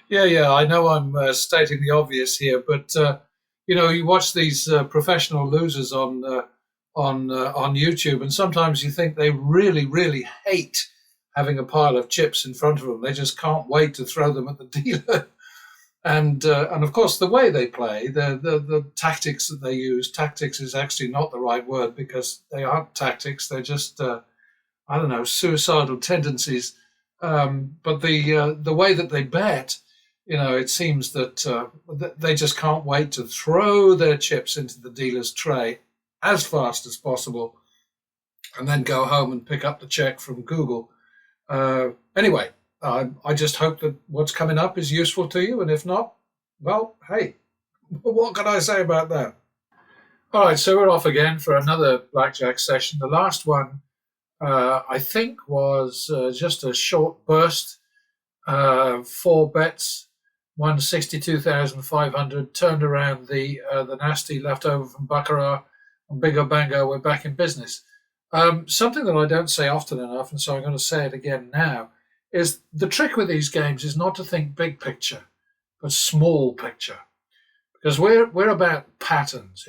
Yeah. I know I'm stating the obvious here, but you watch these professional losers on YouTube, and sometimes you think they really, really hate having a pile of chips in front of them. They just can't wait to throw them at the dealer. And of course, the way they play, the tactics that they use. Tactics is actually not the right word because they aren't tactics. They're just I don't know, suicidal tendencies. But the way that they bet, it seems that they just can't wait to throw their chips into the dealer's tray as fast as possible, and then go home and pick up the check from Google. Anyway, I just hope that what's coming up is useful to you, and if not, well, hey, what can I say about that? All right, so we're off again for another blackjack session. The last one, I think, was just a short burst. Four bets, won 62,500. Turned around the nasty left over from baccarat, and bingo bango, we're back in business. Something that I don't say often enough, and so I'm going to say it again now, is the trick with these games is not to think big picture, but small picture, because we're about patterns.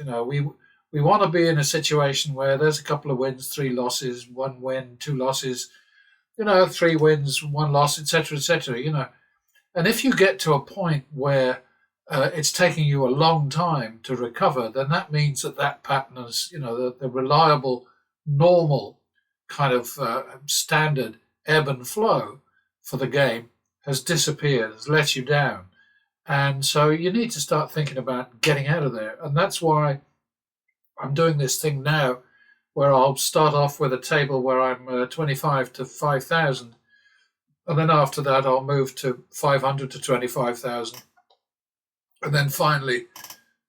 We want to be in a situation where there's a couple of wins, three losses, one win, two losses, three wins, one loss, etc., etc. And if you get to a point where it's taking you a long time to recover, then that means that pattern is, the reliable, normal kind of standard ebb and flow for the game has disappeared, has let you down. And so you need to start thinking about getting out of there. And that's why I'm doing this thing now where I'll start off with a table where I'm 25 to 5,000. And then after that, I'll move to 500 to 25,000. And then finally,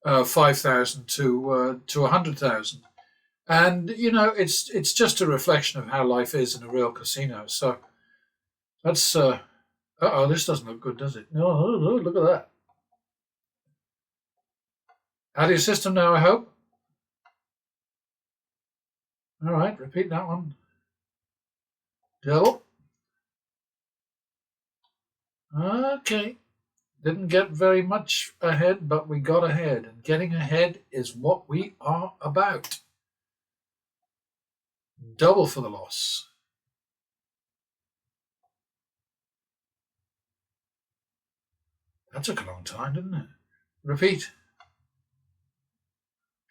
5,000 to 100,000. And, it's just a reflection of how life is in a real casino. So that's, this doesn't look good, does it? No, look at that. Out of your system now, I hope. All right, repeat that one. Double. Okay. Didn't get very much ahead, but we got ahead. And getting ahead is what we are about. Double for the loss. That took a long time, didn't it? Repeat.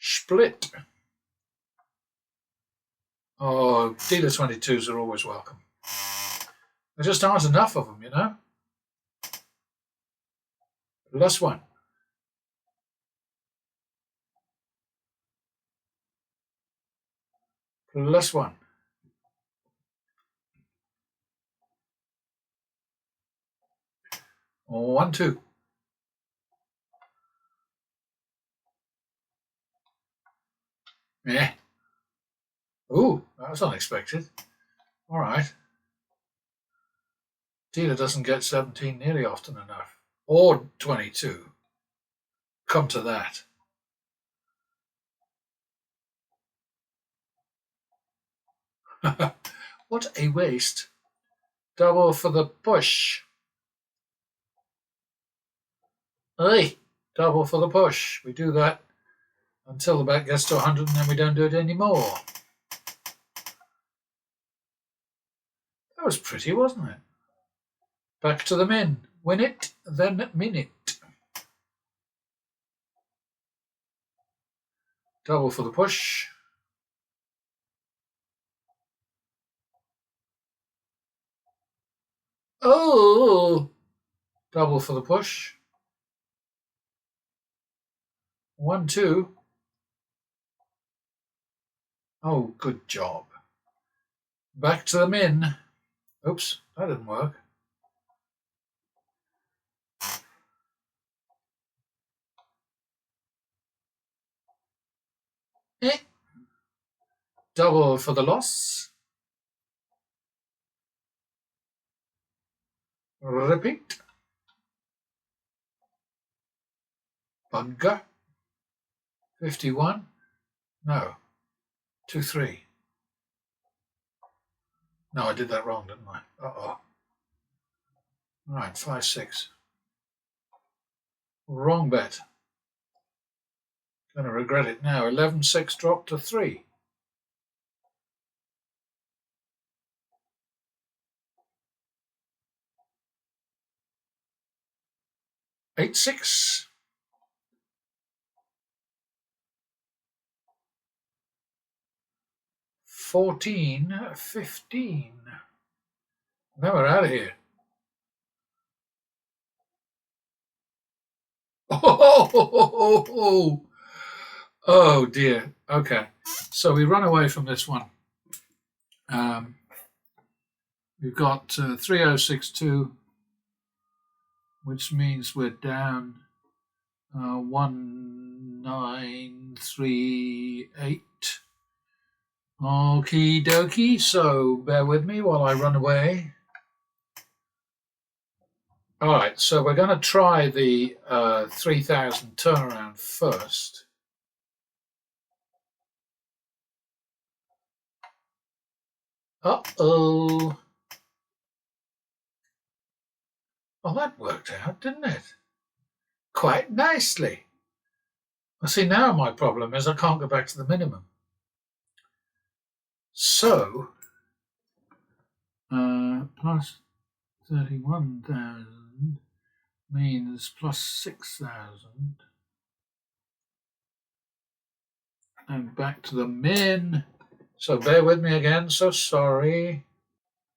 Split. Oh, dealer 22s are always welcome. There just aren't enough of them, Plus one. Plus one. 1, 2. Yeah. Ooh, that was unexpected. All right. Dealer doesn't get 17 nearly often enough. Or 22. Come to that. What a waste. Double for the push. Hey, double for the push. We do that until the bet gets to 100 and then we don't do it anymore. That was pretty, wasn't it? Back to the min. Win it, then min it. Double for the push. Oh! Double for the push. 1, 2. Oh, good job. Back to the min. Oops, that didn't work. Double for the loss. Repeat. Bunker. 51. No. 2, 3. No, I did that wrong, didn't I? Uh-oh. All right, 5, 6. Wrong bet. Going to regret it now. 11-6 dropped to 3. 8-6. 14-15. Now we're out of here. Oh dear. Okay, so we run away from this one. We've got 3062, which means we're down 1938. Okie dokie, so bear with me while I run away. All right, so we're going to try the 3000 turnaround first. Uh-oh. Well, that worked out, didn't it? Quite nicely. Well, see, now my problem is I can't go back to the minimum. So, plus 31,000 means plus 6,000. And back to the min. So bear with me again, so sorry.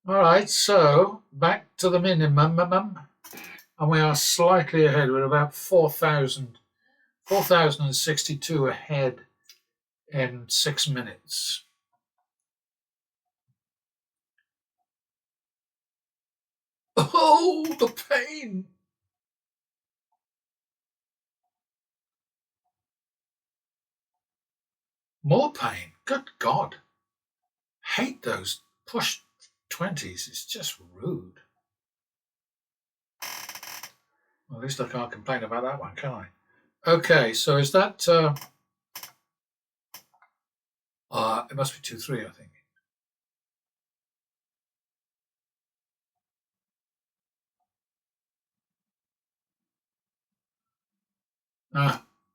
All right, so back to the minimum. And we are slightly ahead. We're about 4,062 ahead in 6 minutes. Oh, the pain. More pain. Good God. Hate those push 20s. It's just rude. Well, at least I can't complain about that one, can I? Okay, so is that... it must be 2-3, I think.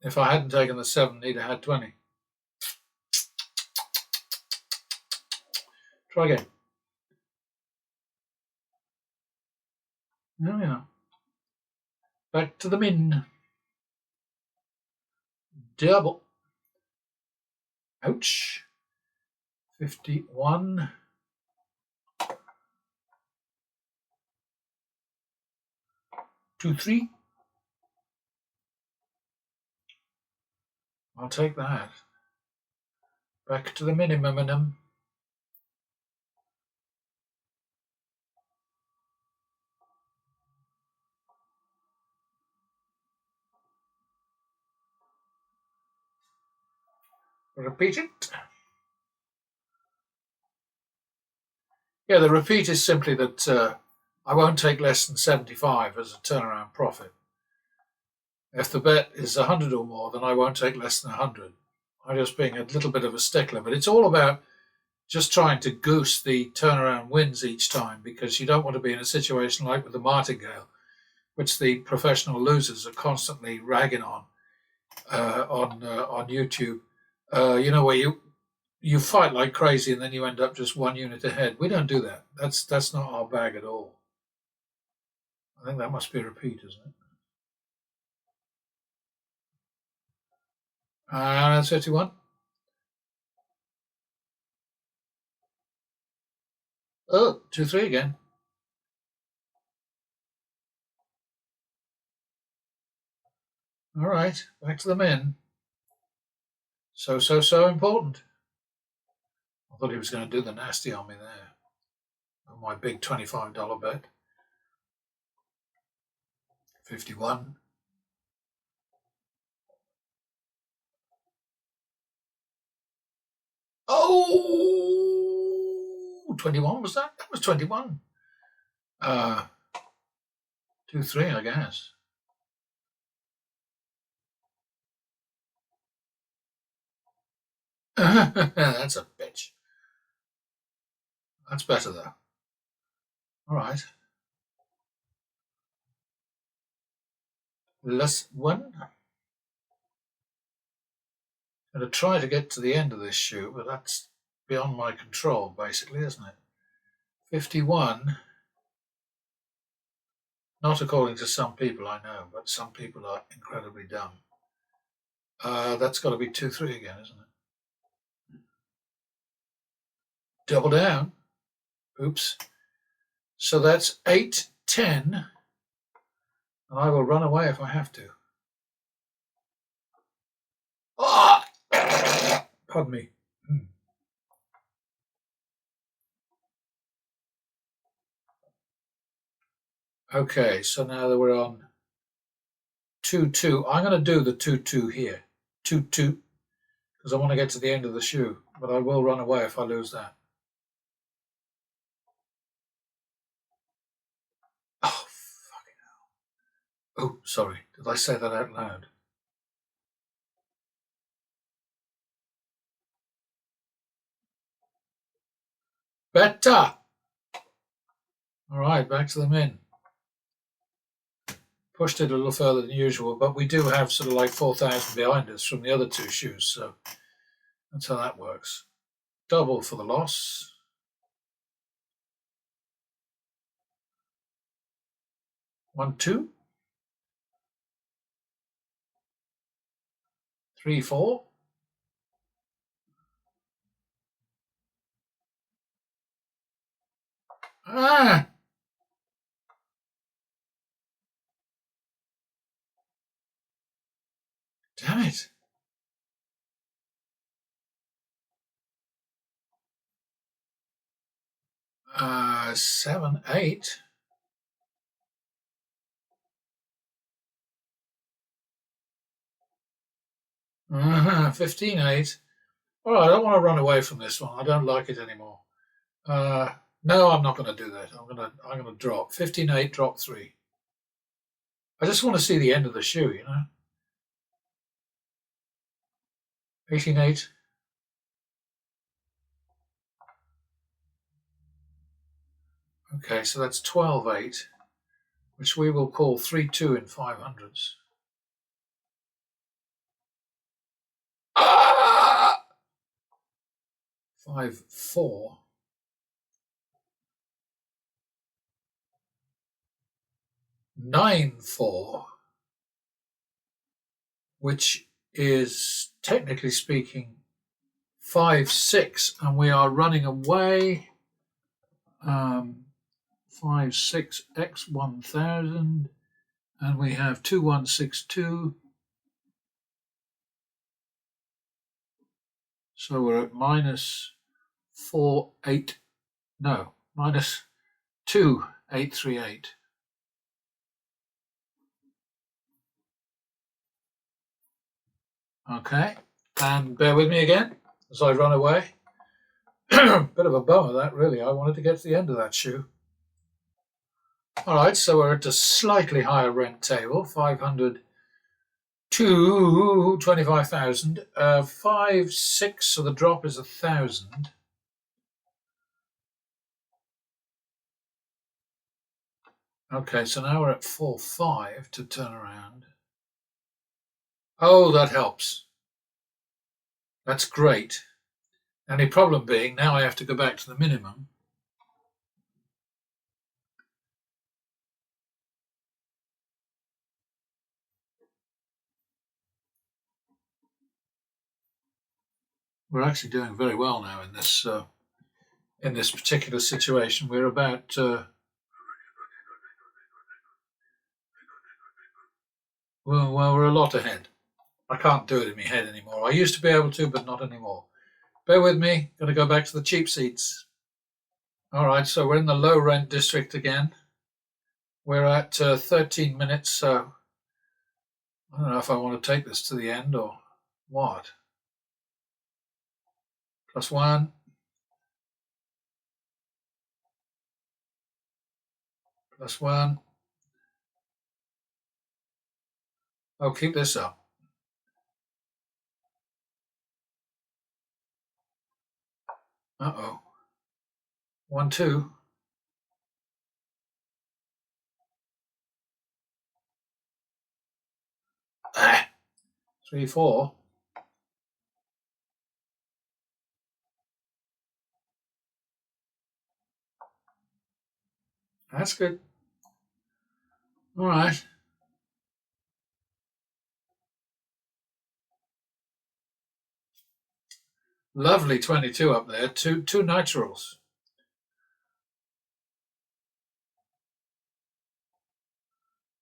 If I hadn't taken the 7, he'd have had 20. Try again. No, yeah. Back to the min. Double. Ouch. 51. 2-3. I'll take that. Back to the minimum. Repeat it. Yeah, the repeat is simply that I won't take less than 75 as a turnaround profit. If the bet is 100 or more, then I won't take less than 100. I'm just being a little bit of a stickler, but it's all about just trying to goose the turnaround wins each time, because you don't want to be in a situation like with the martingale, which the professional losers are constantly ragging on YouTube. Where you fight like crazy and then you end up just 1 unit ahead. We don't do that. That's not our bag at all. I think that must be a repeat, isn't it? That's 51. Oh, 2-3 again. All right, back to the min. So important. I thought he was going to do the nasty on me there. On my big $25 bet. 51. Oh, 21 was that? That was 21. 2-3, I guess. That's a bitch. That's better though. All right. Less one. I'm going to try to get to the end of this shoe, but that's beyond my control, basically, isn't it? 51. Not according to some people, I know, but some people are incredibly dumb. That's got to be 2-3 again, isn't it? Double down. Oops. So that's 8-10. And I will run away if I have to. Ah! Pardon me. Okay, so now that we're on 2-2, I'm going to do the 2-2 here. 2-2, because I want to get to the end of the shoe, but I will run away if I lose that. Oh, fucking hell. Oh, sorry. Did I say that out loud? Better! All right, back to the min. Pushed it a little further than usual, but we do have sort of like 4,000 behind us from the other two shoes, so that's how that works. Double for the loss. 1-2. 3-4. Ah! Damn it. 7-8. Uh-huh. 15-8. All right, I don't want to run away from this one. I don't like it anymore. No, I'm not going to do that. I'm going to drop 15-8. Drop 3. I just want to see the end of the shoe, you know. 18-8. Okay, so that's 12-8, which we will call 3-2 in 500s. Ah! 5-4. 9-4, which is technically speaking 5-6, and we are running away. 5-6 x 1000, and we have 2162. So we're at -4-8. No, -2-838. Okay, and bear with me again as I run away. Bit of a bummer that, really. I wanted to get to the end of that shoe. All right, so we're at a slightly higher rent table, 500 to 25,000. 5-6, so the drop is 1,000. Okay, so now we're at 4-5 to turn around. Oh, that helps. That's great. Only problem being, now I have to go back to the minimum. We're actually doing very well now in this particular situation. We're about well, we're a lot ahead. I can't do it in my head anymore. I used to be able to, but not anymore. Bear with me. Got to go back to the cheap seats. All right, so we're in the low rent district again. We're at 13 minutes, so I don't know if I want to take this to the end or what. +1. +1. Oh, keep this up. Uh-oh. 1-2. 3, 4. That's good. All right. Lovely 22 up there. Two naturals.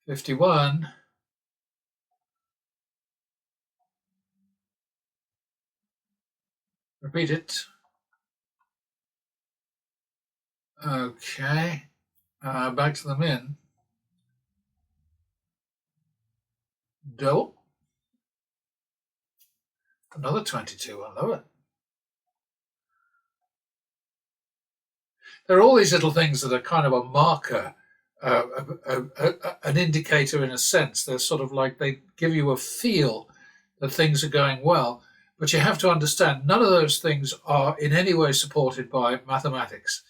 51. Repeat it. Okay. Back to the min. Double. Another 22. I love it. There are all these little things that are kind of a marker, an indicator in a sense. They're sort of like they give you a feel that things are going well. But you have to understand, none of those things are in any way supported by mathematics.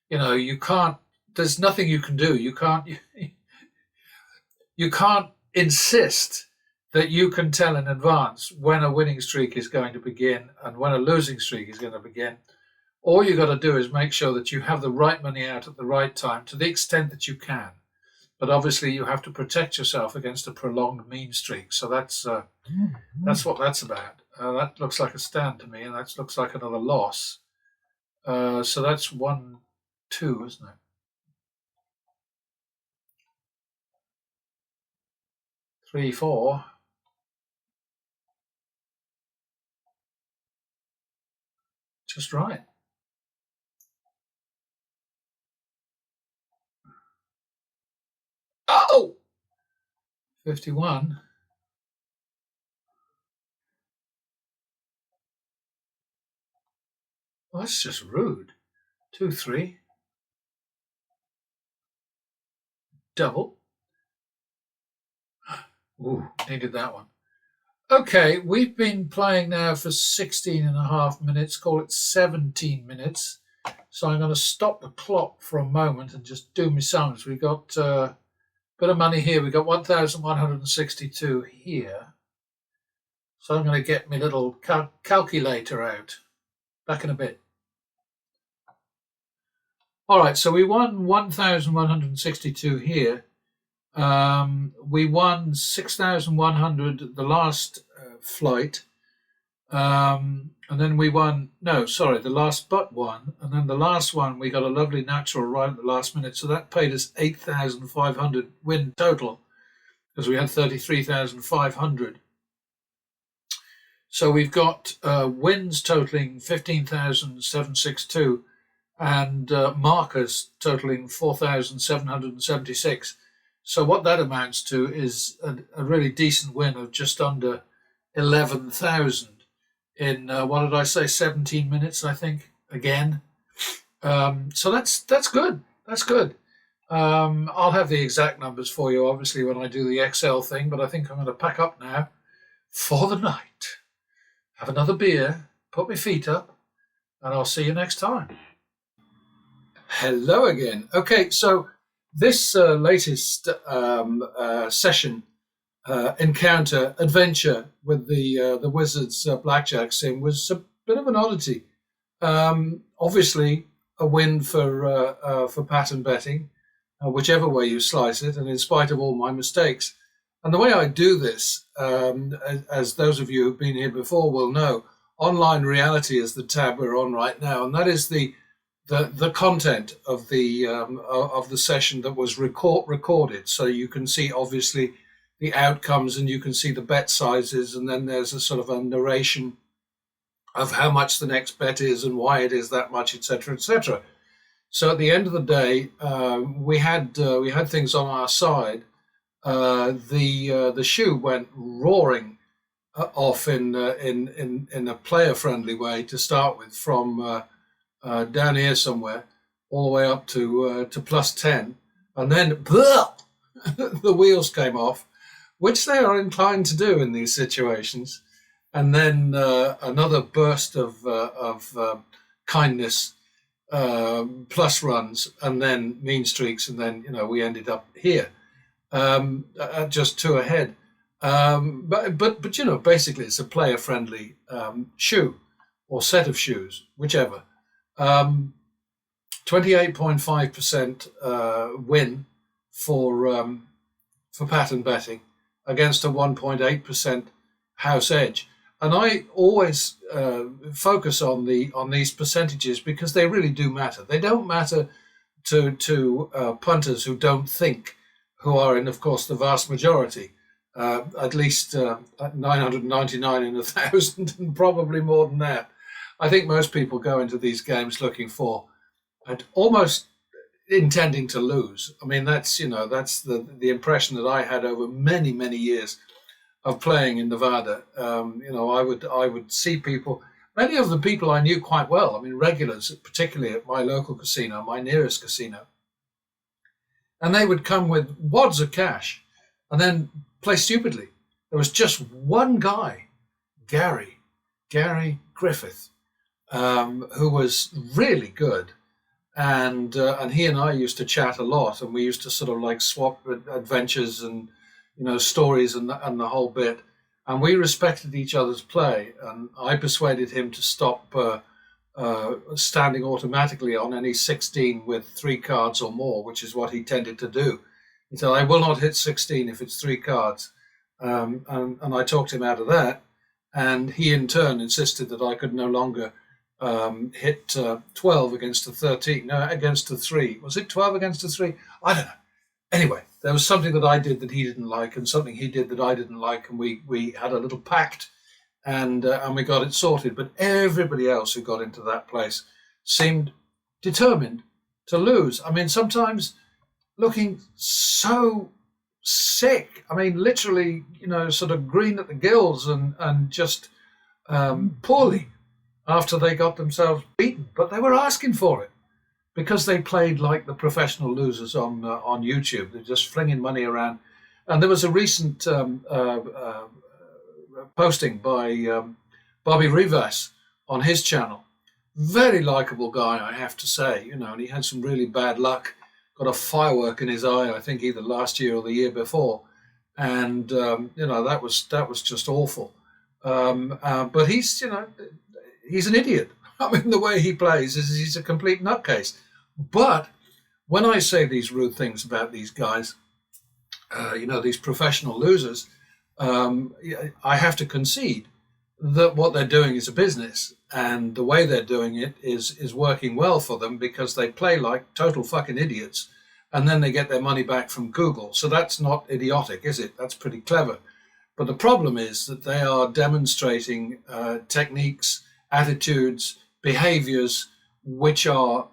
You can't. There's nothing you can do. You can't. You can't insist that you can tell in advance when a winning streak is going to begin and when a losing streak is going to begin. All you got to do is make sure that you have the right money out at the right time to the extent that you can. But obviously, you have to protect yourself against a prolonged mean streak. So that's what that's about. That looks like a stand to me, and that looks like another loss. So that's 1, 2, isn't it? 3, 4. Just right. Oh! 51. Well, that's just rude. 2, 3. Double. Ooh, needed that one. Okay, we've been playing now for 16 and a half minutes, call it 17 minutes. So I'm going to stop the clock for a moment and just do my sums. We've got a bit of money here. We've got 1,162 here. So I'm going to get my little calculator out. Back in a bit. All right, so we won 1,162 here. We won 6,100 the last flight. And then we won, the last but one. And then the last one, we got a lovely natural right at the last minute. So that paid us 8,500 win total because we had 33,500. So we've got wins totaling 15,762 and markers totaling 4,776. So what that amounts to is a really decent win of just under 11,000 in, 17 minutes, I think, again. So that's good. That's good. I'll have the exact numbers for you, obviously, when I do the Excel thing, but I think I'm going to pack up now for the night. Have another beer, put my feet up, and I'll see you next time. Hello again. Okay, so this latest session, encounter, adventure with the Wizards blackjack sim was a bit of an oddity. Obviously, a win for pattern betting, whichever way you slice it, and in spite of all my mistakes. And the way I do this, as those of you who've been here before will know, online reality is the tab we're on right now, and that is the content of the session that was recorded. So you can see obviously the outcomes, and you can see the bet sizes, and then there's a sort of a narration of how much the next bet is and why it is that much, etc., etc. So at the end of the day, we had things on our side. The shoe went roaring off in a player friendly way to start with, from down here somewhere all the way up to plus 10, and then the wheels came off, which they are inclined to do in these situations. And then another burst of kindness, plus runs, and then mean streaks, and then we ended up here at just 2 ahead. But basically it's a player friendly shoe or set of shoes, whichever. 28.5% win for pattern betting against a 1.8% house edge. And I always focus on these percentages because they really do matter. They don't matter to punters who don't think, who are in, of course, the vast majority, at least 999 in 1,000, and probably more than that. I think most people go into these games looking for, and almost intending to lose. I mean, that's the impression that I had over many, many years of playing in Nevada. I would see people, many of the people I knew quite well. I mean, regulars, particularly at my local casino, my nearest casino, and they would come with wads of cash and then play stupidly. There was just one guy, Gary Griffith, who was really good. And he and I used to chat a lot, and we used to sort of like swap adventures and stories and the whole bit. And we respected each other's play. And I persuaded him to stop standing automatically on any 16 with 3 cards or more, which is what he tended to do. He said, "I will not hit 16 if it's 3 cards." And I talked him out of that. And he in turn insisted that I could no longer hit 12 against a 13, no, against a 3. Was it 12 against a 3? I don't know. Anyway, there was something that I did that he didn't like, and something he did that I didn't like, and we had a little pact, and we got it sorted. But everybody else who got into that place seemed determined to lose. I mean, sometimes looking so sick. I mean, literally, sort of green at the gills and just poorly after they got themselves beaten. But they were asking for it because they played like the professional losers on YouTube. They're just flinging money around. And there was a recent posting by Bobby Rivas on his channel. Very likable guy, I have to say, and he had some really bad luck. Got a firework in his eye, I think either last year or the year before. And, that was just awful. But he's an idiot. I mean, the way he plays is he's a complete nutcase. But when I say these rude things about these guys, these professional losers, I have to concede that what they're doing is a business, and the way they're doing it is working well for them because they play like total fucking idiots, and then they get their money back from Google. So that's not idiotic, is it? That's pretty clever. But the problem is that they are demonstrating techniques, attitudes, behaviors, which are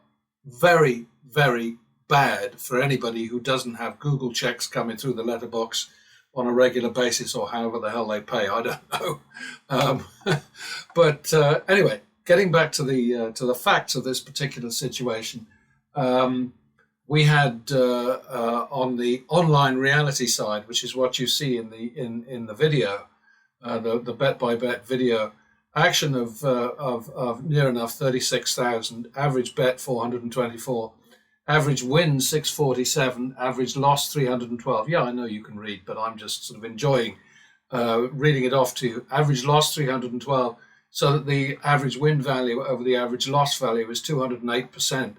very, very bad for anybody who doesn't have Google checks coming through the letterbox on a regular basis, or however the hell they pay. I don't know. But anyway, getting back to the facts of this particular situation, we had on the online reality side, which is what you see in the video, the bet by bet video, action of near enough 36,000, average bet 424, average win 647, average loss 312. Yeah, I know you can read, but I'm just sort of enjoying reading it off to you. Average loss 312, so that the average win value over the average loss value is 208%.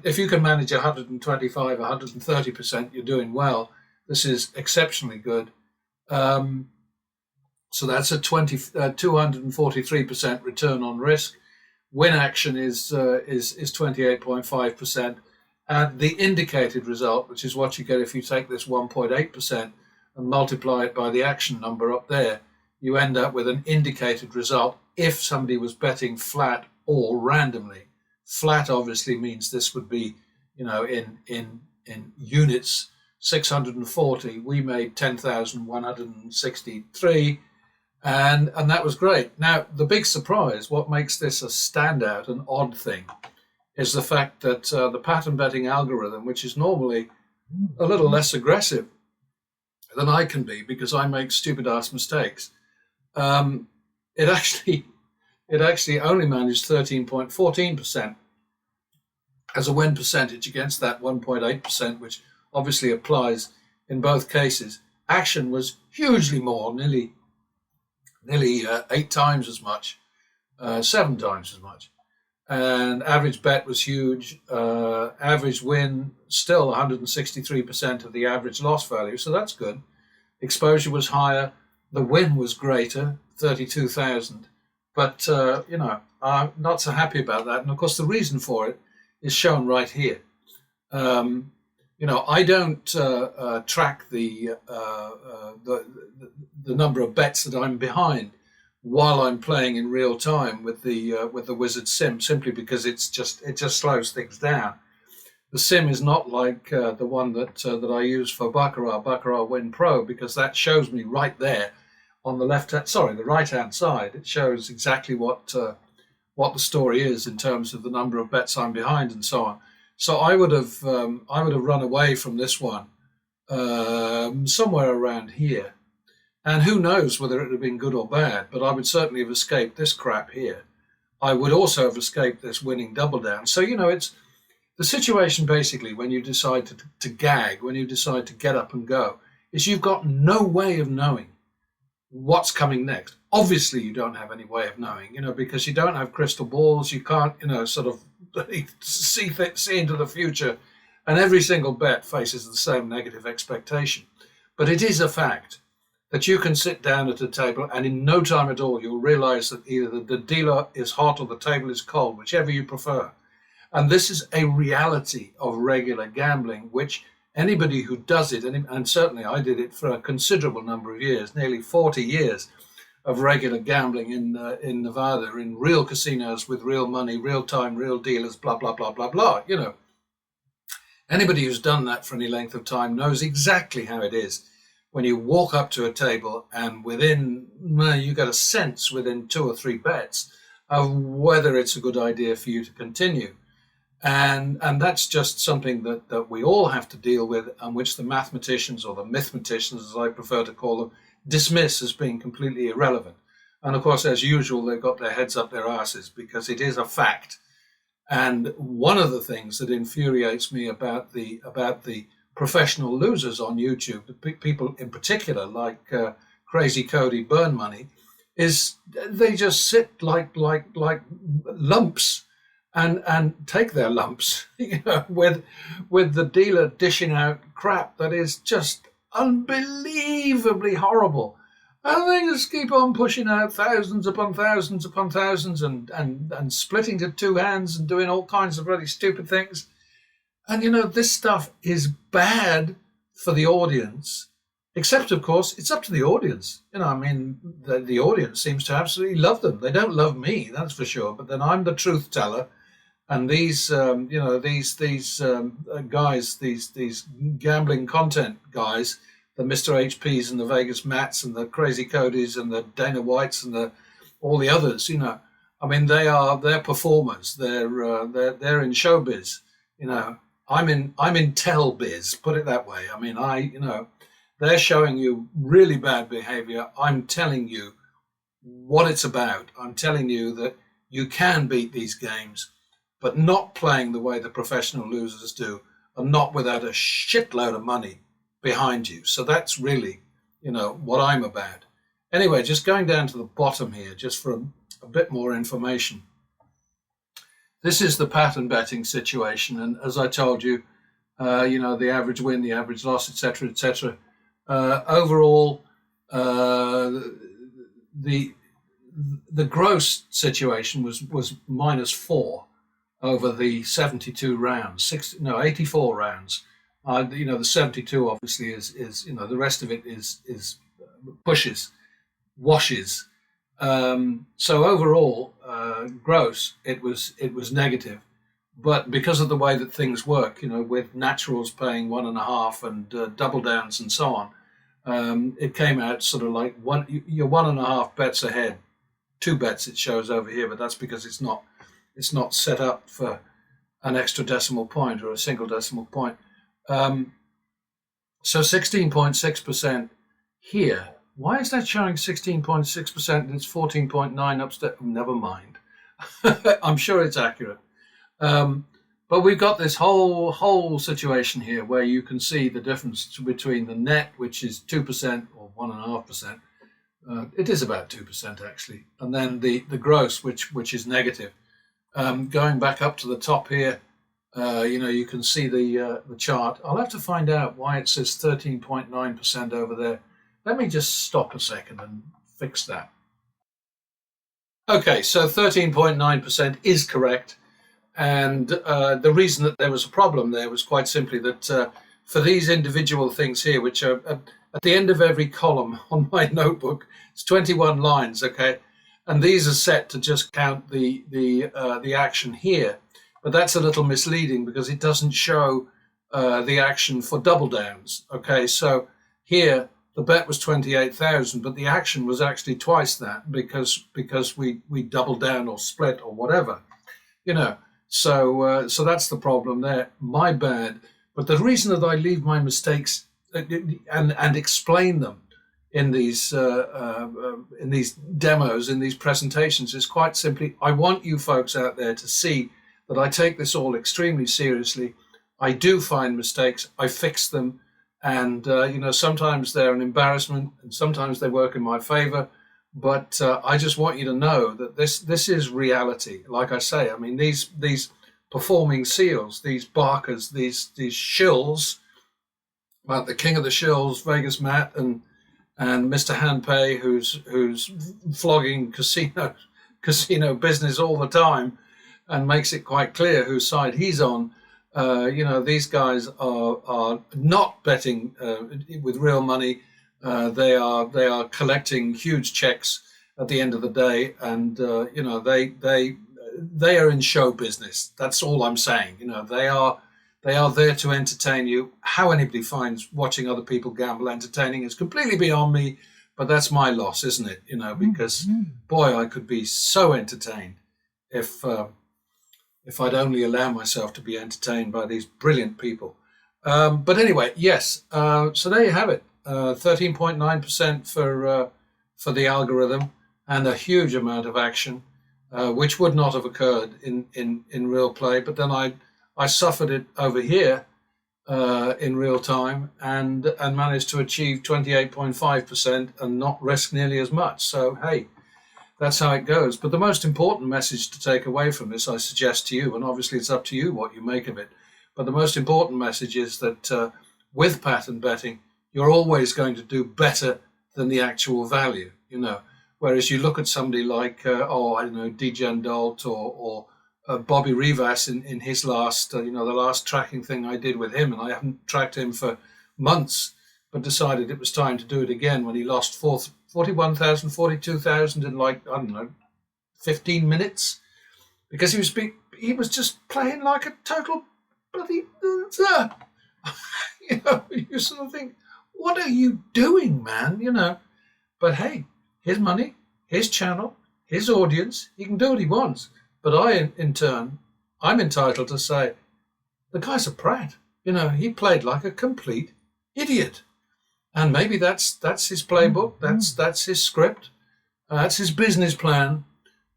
If you can manage 125, 130%, you're doing well. This is exceptionally good. So that's a 243% return on risk. Win action is 28.5%. And the indicated result, which is what you get if you take this 1.8% and multiply it by the action number up there, you end up with an indicated result if somebody was betting flat or randomly. Flat obviously means this would be, in units, 640. We made 10,163, and that was great. Now, the big surprise, what makes this a standout, an odd thing, is the fact that the pattern betting algorithm, which is normally a little less aggressive than I can be because I make stupid ass mistakes, it actually only managed 13.14% as a win percentage against that 1.8%, which obviously applies in both cases. action was hugely more, nearly 8 times as much, 7 times as much. And average bet was huge. Average win still 163% of the average loss value, so that's good. Exposure was higher. The win was greater, 32,000. But I'm not so happy about that. And of course, the reason for it is shown right here. I don't track the number of bets that I'm behind while I'm playing in real time with the Wizard Sim, simply because it just slows things down. The sim is not like the one that I use for Baccarat Win Pro, because that shows me right there on the the right hand side. It shows exactly what the story is in terms of the number of bets I'm behind and so on. So I would have run away from this one somewhere around here. And who knows whether it would have been good or bad, but I would certainly have escaped this crap here. I would also have escaped this winning double down. So, it's the situation basically when you decide to gag, when you decide to get up and go, is you've got no way of knowing what's coming next. Obviously, you don't have any way of knowing, because you don't have crystal balls. You can't, sort of see into the future, and every single bet faces the same negative expectation. But it is a fact that you can sit down at a table and in no time at all you'll realize that either the dealer is hot or the table is cold, whichever you prefer. And this is a reality of regular gambling, which anybody who does it, and certainly I did it for a considerable number of years, nearly 40 years of regular gambling in Nevada, in real casinos with real money, real time, real dealers, blah, blah, blah, blah, blah. Anybody who's done that for any length of time knows exactly how it is when you walk up to a table and you get a sense within 2 or 3 bets of whether it's a good idea for you to continue. And that's just something that we all have to deal with, and which the mathematicians, or the mythmaticians, as I prefer to call them, dismiss as being completely irrelevant. And of course, as usual, they've got their heads up their asses, because it is a fact. And one of the things that infuriates me about the professional losers on YouTube, the people in particular like Crazy Cody Burn Money, is they just sit like lumps and take their lumps, with the dealer dishing out crap that is just unbelievably horrible. And they just keep on pushing out thousands upon thousands upon thousands and splitting to 2 hands and doing all kinds of really stupid things. And, this stuff is bad for the audience, except, of course, it's up to the audience. The audience seems to absolutely love them. They don't love me, that's for sure. But then I'm the truth teller. And these guys, these gambling content guys, the Mr. HPs and the Vegas Matts and the Crazy Codys and the Dana Whites and all the others, they're performers. They're in showbiz. I'm in tell biz, put it that way. They're showing you really bad behavior. I'm telling you what it's about. I'm telling you that you can beat these games, but not playing the way the professional losers do, and not without a shitload of money behind you. So that's really, what I'm about. Anyway, just going down to the bottom here, just for a bit more information. This is the pattern betting situation, and as I told you, the average win, the average loss, etc., etc. Overall, the gross situation was -4 over the 72 rounds, 84 rounds. The 72 obviously is the rest of it is pushes, washes. So overall, gross, it was negative, but because of the way that things work, with naturals paying 1.5 and double downs and so on, it came out sort of like you're 1.5 bets ahead, 2 bets it shows over here, but that's because it's not set up for an extra decimal point or a single decimal point. So 16.6% here. Why is that showing 16.6% and it's 14.9 upstairs? Never mind. I'm sure it's accurate. But But we've got this whole situation here where you can see the difference between the net, which is 2% or 1.5%. It is about 2% actually, and then the gross, which is negative. Going back up to the top here, you can see the chart. I'll have to find out why it says 13.9% over there. Let me just stop a second and fix that. Okay, so 13.9% is correct. And the reason that there was a problem there was quite simply that for these individual things here, which are at the end of every column on my notebook, it's 21 lines, okay? And these are set to just count the action here. But that's a little misleading because it doesn't show the action for double downs, okay? So here, the bet was 28,000, but the action was actually twice that because we doubled down or split or whatever, you know. So that's the problem there. My bad. But the reason that I leave my mistakes and explain them in these demos, in these presentations, is quite simply, I want you folks out there to see that I take this all extremely seriously. I do find mistakes. I fix them. And, sometimes they're an embarrassment and sometimes they work in my favor. But I just want you to know that this is reality. Like I say, I mean, these performing seals, these barkers, these Shills, like the king of the Shills, Vegas Matt, and Mr. Handpay, who's flogging casino business all the time, and makes it quite clear whose side he's on. These guys are not betting with real money. They are collecting huge checks at the end of the day, and they are in show business. That's all I'm saying. They are there to entertain you. How anybody finds watching other people gamble entertaining is completely beyond me, but that's my loss, isn't it? Because boy, I could be so entertained if I'd only allow myself to be entertained by these brilliant people. But anyway, yes. So there you have it. 13.9% for the algorithm, and a huge amount of action, which would not have occurred in real play. But then I suffered it over here in real time and managed to achieve 28.5% and not risk nearly as much. So hey, that's how it goes. But the most important message to take away from this, I suggest to you, and obviously it's up to you what you make of it, but the most important message is that with pattern betting, you're always going to do better than the actual value, Whereas you look at somebody like, Degen Dalt or Bobby Rivas in his last, the last tracking thing I did with him, and I haven't tracked him for months, but decided it was time to do it again when he lost 41,000, 42,000 in 15 minutes, because he was just playing like a total bloody, you sort of think, what are you doing, man? But hey, his money, his channel, his audience, he can do what he wants. But I, in turn, I'm entitled to say, the guy's a prat. He played like a complete idiot. And maybe that's his playbook, that's his script, that's his business plan.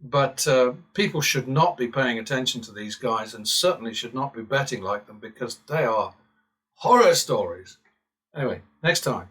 But people should not be paying attention to these guys, and certainly should not be betting like them, because they are horror stories. Anyway, next time.